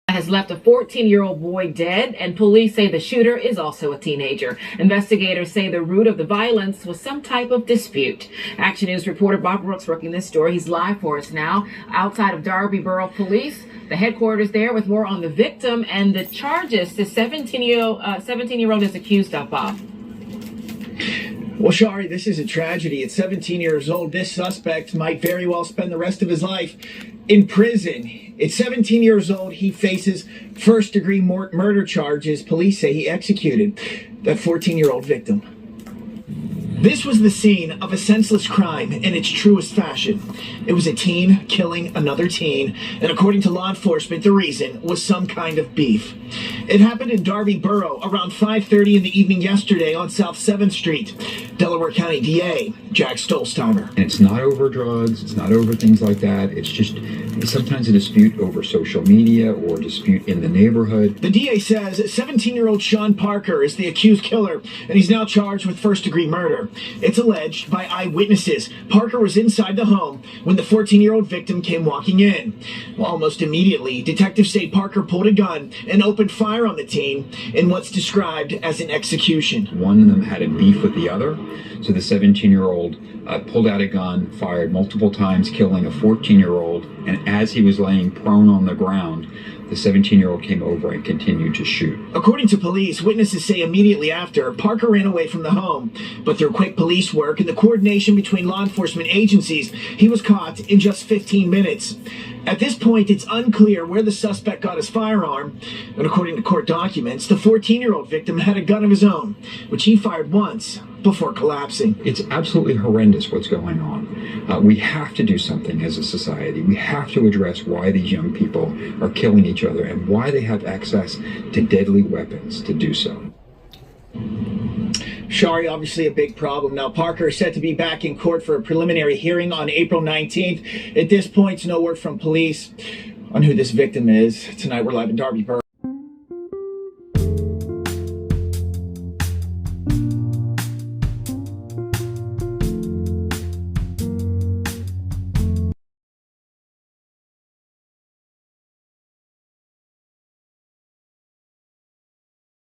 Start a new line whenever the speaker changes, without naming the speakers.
Has left a 14-year-old boy dead, and police say the shooter is also a teenager. Investigators say the root of the violence was some type of dispute. Action News reporter Bob Brooks working this story. He's live for us now outside of Darby Borough Police, the headquarters there, with more on the victim and the charges the 17-year-old is accused of, Bob.
Well, Shari, this is a tragedy. At 17 years old, this suspect might very well spend the rest of his life in prison. At 17 years old, he faces first-degree murder charges police say he executed that 14-year-old victim. This was the scene of a senseless crime in its truest fashion. It was a teen killing another teen, and according to law enforcement, the reason was some kind of beef. It happened in Darby Borough around 5:30 in the evening yesterday on South 7th Street. Delaware County DA Jack Stolzheimer.
And it's not over drugs, it's not over things like that. It's just sometimes a dispute over social media or a dispute in the neighborhood.
The DA says 17-year-old Sean Parker is the accused killer, and he's now charged with first-degree murder. It's alleged by eyewitnesses Parker was inside the home when the 14-year-old victim came walking in. Well, almost immediately, detectives say Parker pulled a gun and opened fire on the teen in what's described as an execution.
One of them had a beef with the other, so the 17-year-old pulled out a gun, fired multiple times, killing a 14-year-old, and as he was laying prone on the ground, the 17-year-old came over and continued to shoot.
According to police, witnesses say immediately after, Parker ran away from the home. But through quick police work and the coordination between law enforcement agencies, he was caught in just 15 minutes. At this point, it's unclear where the suspect got his firearm. And according to court documents, the 14-year-old victim had a gun of his own, which he fired once before collapsing.
It's absolutely horrendous what's going on. We have to do something as a society. We have to address why these young people are killing each other and why they have access to deadly weapons to do so.
Shari, obviously a big problem. Now, Parker is set to be back in court for a preliminary hearing on April 19th. At this point, no word from police on who this victim is. Tonight, we're live in Darby Borough.